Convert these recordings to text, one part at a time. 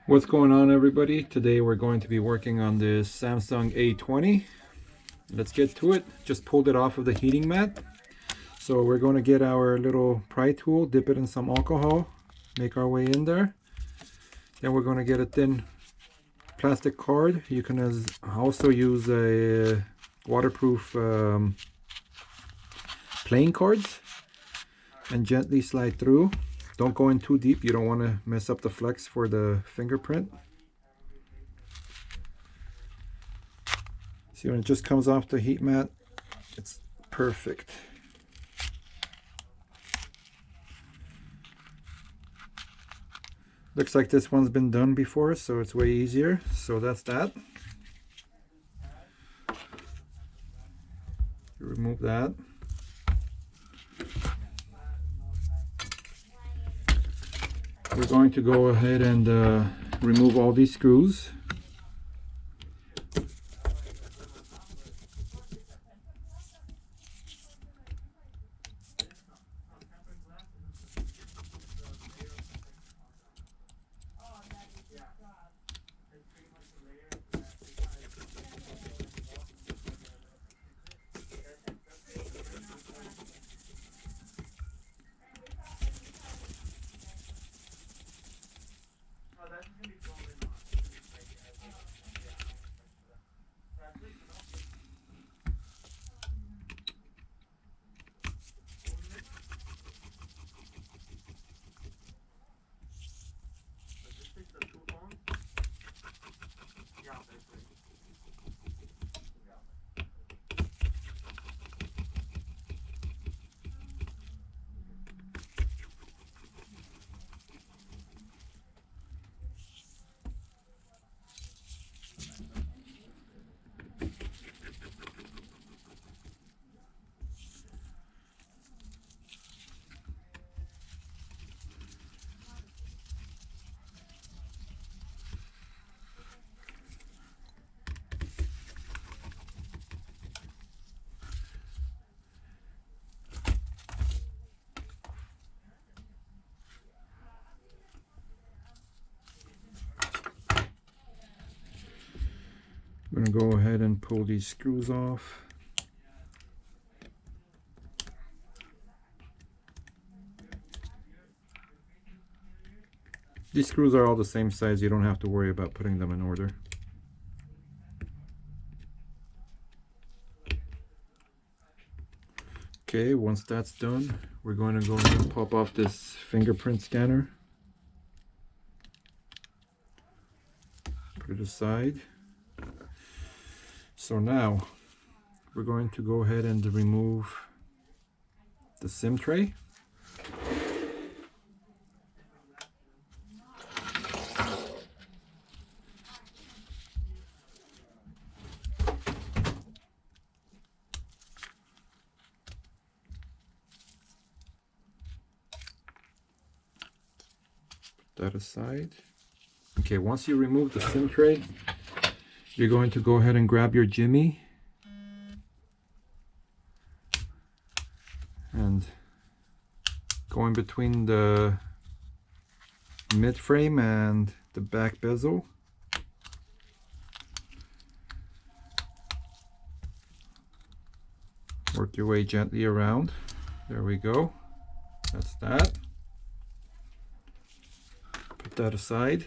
What's going on, everybody? Today we're going to be working on this Samsung A20. Let's get to it. Just pulled it off of the heating mat. So we're going to get our little pry tool, dip it in some alcohol, make our way in there. Then we're going to get a thin plastic card. You can also use a waterproof playing cards and gently slide through. Don't go in too deep. You don't want to mess up the flex for the fingerprint. See, when it just comes off the heat mat, it's perfect. Looks like this one's been done before, so it's way easier. So that's that. Remove that. We're going to go ahead and remove all these screws. I'm going to go ahead and pull these screws off. These screws are all the same size. You don't have to worry about putting them in order. Okay, once that's done, we're going to go ahead and pop off this fingerprint scanner. Put it aside. So now we're going to go ahead and remove the SIM tray. Put that aside. Okay, once you remove the SIM tray, you're going to go ahead and grab your jimmy and go in between the mid frame and the back bezel. Work your way gently around. There we go. That's that. Put that aside.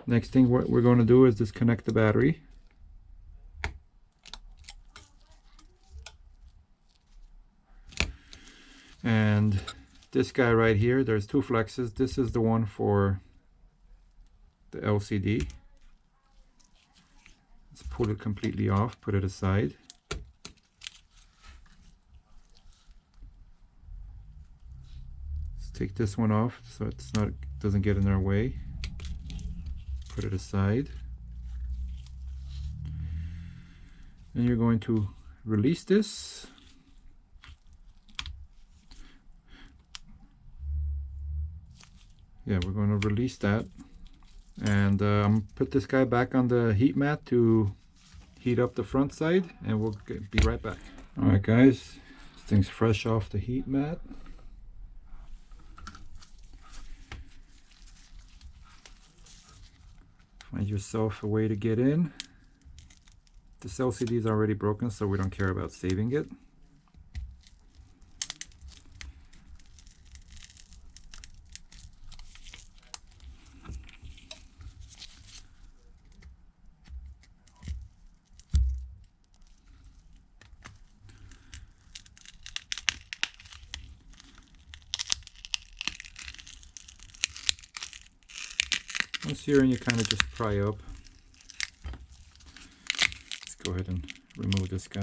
Next thing what we're going to do is disconnect the battery. And this guy right here, there's two flexes. This is the one for the LCD. Let's pull it completely off, put it aside. Let's take this one off so it's not, doesn't get in our way. Put it aside, and you're going to release this. Yeah, we're going to release that, and put this guy back on the heat mat to heat up the front side, and we'll be right back. All right, guys, this thing's fresh off the heat mat. Find yourself a way to get in. This LCD is already broken, so we don't care about saving it. Once you're in, you kind of just pry up. Let's go ahead and remove this guy.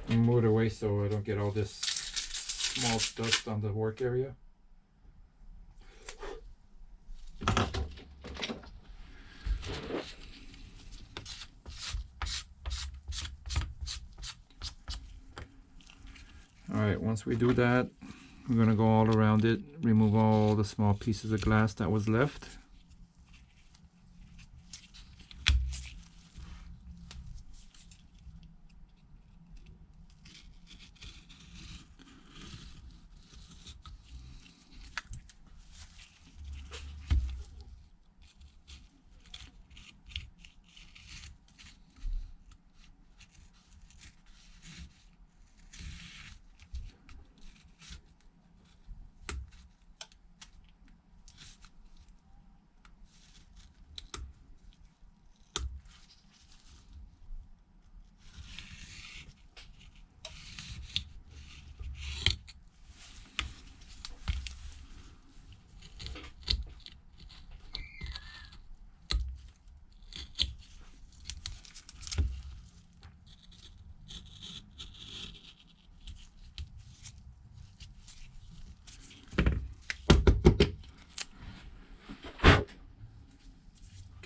And move it away so I don't get all this small dust on the work area. Alright, once we do that, we're going to go all around it, remove all the small pieces of glass that was left.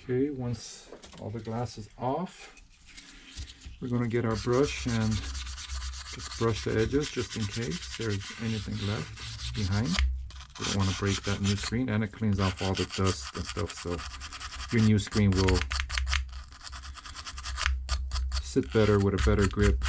Okay, once all the glass is off, we're going to get our brush and just brush the edges just in case there's anything left behind. We don't want to break that new screen, and it cleans off all the dust and stuff, so your new screen will sit better with a better grip.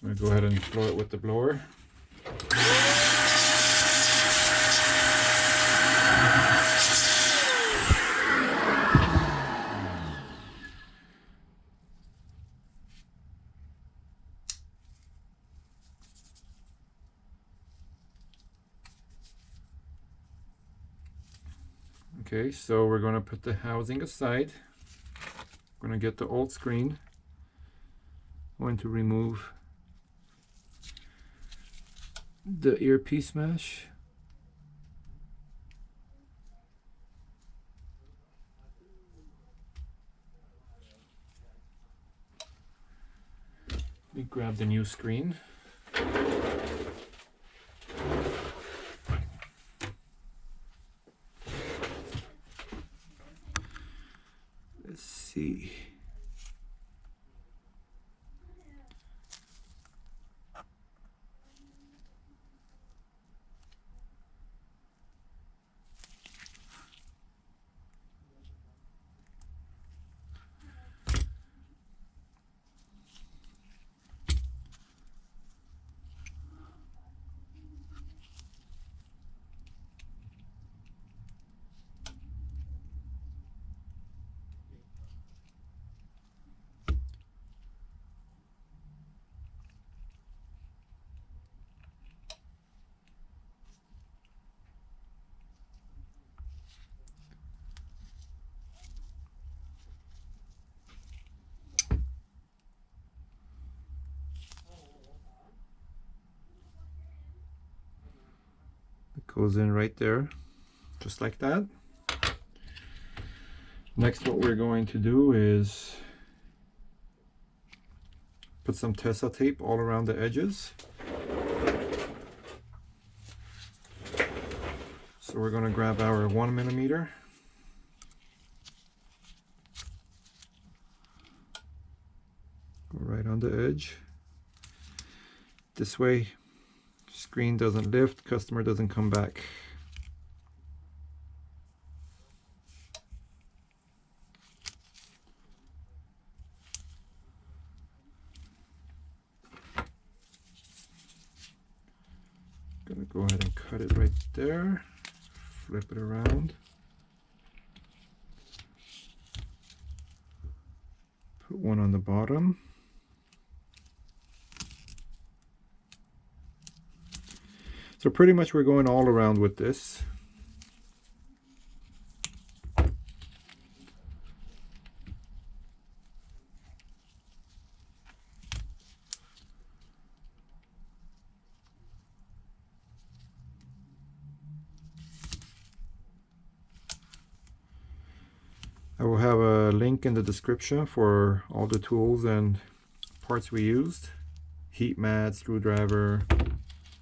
I'm going to go ahead and blow it with the blower. Okay, so we're going to put the housing aside. We're going to get the old screen. I'm going to remove the earpiece mesh. Let me grab the new screen. Let's see. Goes in right there, just like that. Next, what we're going to do is put some Tesa tape all around the edges. we're going to grab our 1mm. Go right on the edge. This way, screen doesn't lift, customer doesn't come back. Gonna go ahead and cut it right there, flip it around, put one on the bottom. So pretty much we're going all around with this. I will have a link in the description for all the tools and parts we used. Heat mat, screwdriver,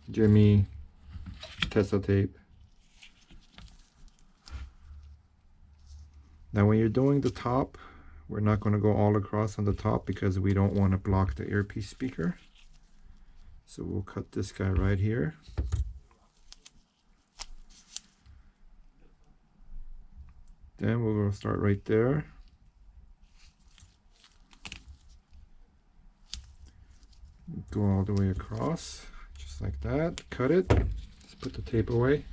jimmy, Tesa tape. Now when you're doing the top, we're not going to go all across on the top because we don't want to block the earpiece speaker. So we'll cut this guy right here. Then we're going to start right there. Go all the way across, just like that. Cut it. Let's put the tape away.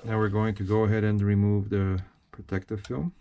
Now we're going to go ahead and remove the protective film.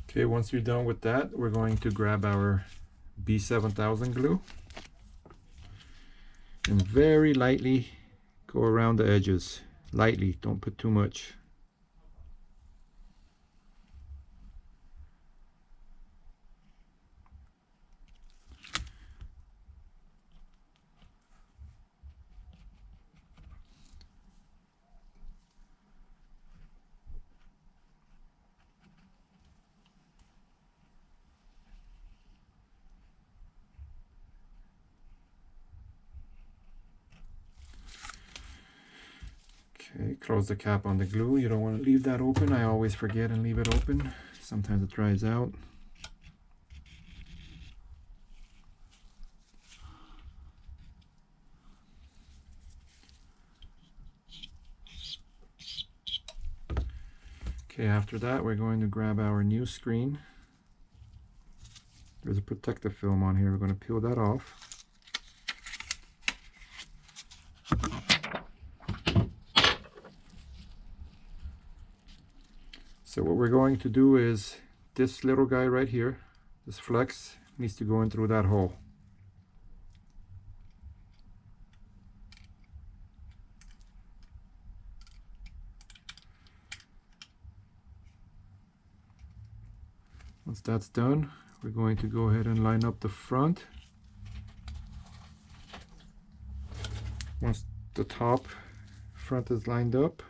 Okay, once you're done with that, we're going to grab our B7000 glue and very lightly go around the edges. Lightly, don't put too much. Okay, close the cap on the glue. You don't want to leave that open. I always forget and leave it open. Sometimes it dries out. Okay, after that we're going to grab our new screen. There's a protective film on here. We're going to peel that off. So what we're going to do is this little guy right here, this flex, needs to go in through that hole. Once that's done, we're going to go ahead and line up the front. Once the top front is lined up,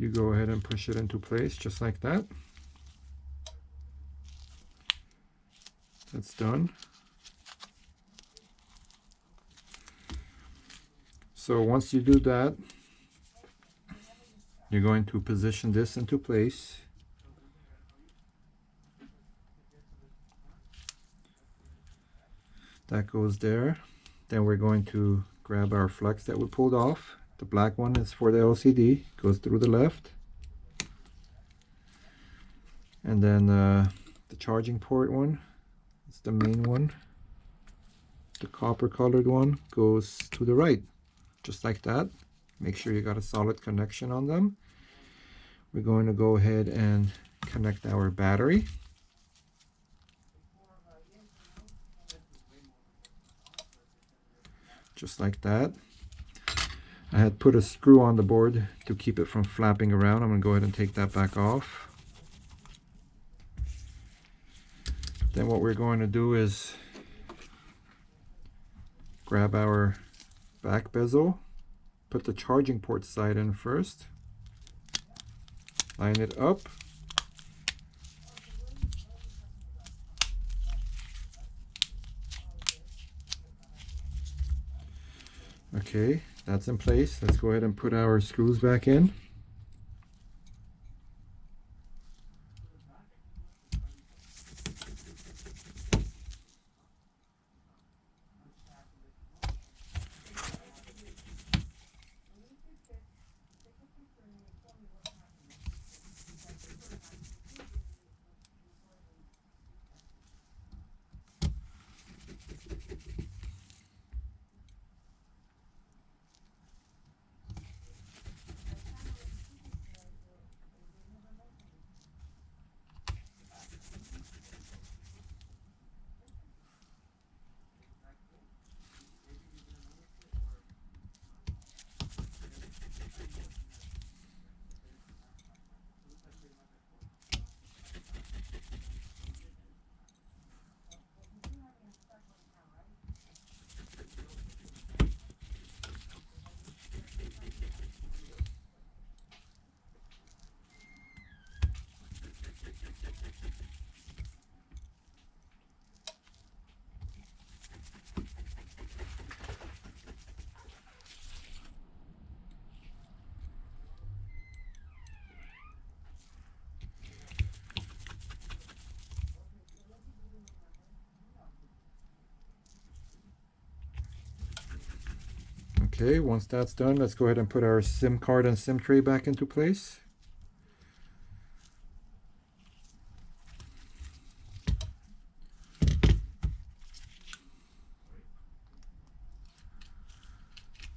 you go ahead and push it into place just like that. That's done. So once you do that, you're going to position this into place. That goes there. Then we're going to grab our flex that we pulled off The black one is for the LCD, goes through the left. And then the charging port one, it's the main one. The copper colored one goes to the right, just like that. Make sure you got a solid connection on them. We're going to go ahead and connect our battery. Just like that. I had put a screw on the board to keep it from flapping around. I'm going to go ahead and take that back off. Then what we're going to do is grab our back bezel, put the charging port side in first, line it up, okay, that's in place. Let's go ahead and put our screws back in. Okay, once that's done, let's go ahead and put our SIM card and SIM tray back into place.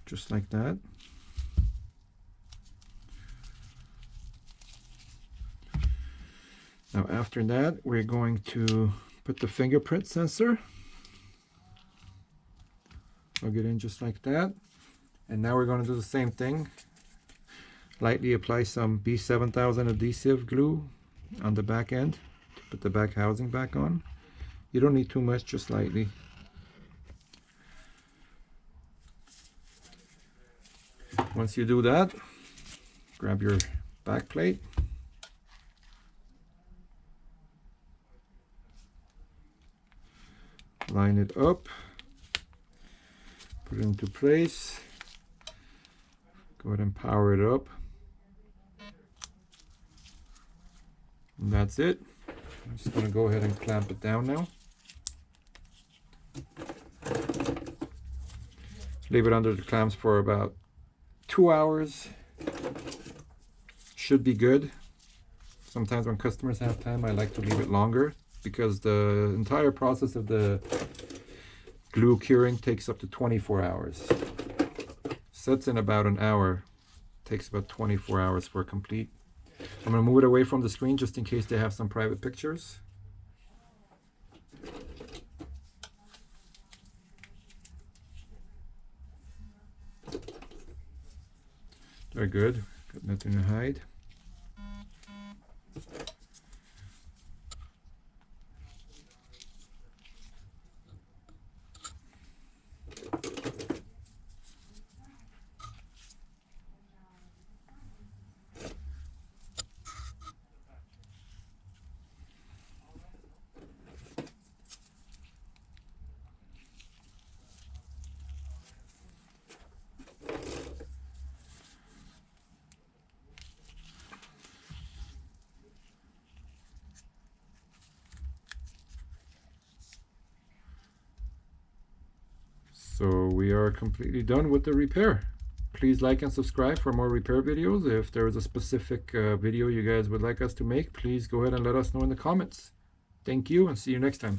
Just like that. Now after that, we're going to put the fingerprint sensor. Plug it in just like that. And now we're going to do the same thing. Lightly apply some B7000 adhesive glue on the back end to put the back housing back on. You don't need too much, just lightly. Once you do that, grab your back plate. Line it up. Put it into place. Go ahead and power it up. And that's it. I'm just going to go ahead and clamp it down now. Leave it under the clamps for about 2 hours. Should be good. Sometimes when customers have time, I like to leave it longer because the entire process of the glue curing takes up to 24 hours. Sets in about an hour. Takes about 24 hours for complete. I'm going to move it away from the screen just in case they have some private pictures. They're good. Got nothing to hide. So we are completely done with the repair. please like and subscribe for more repair videos. If there is a specific video you guys would like us to make, please go ahead and let us know in the comments. Thank you, and see you next time.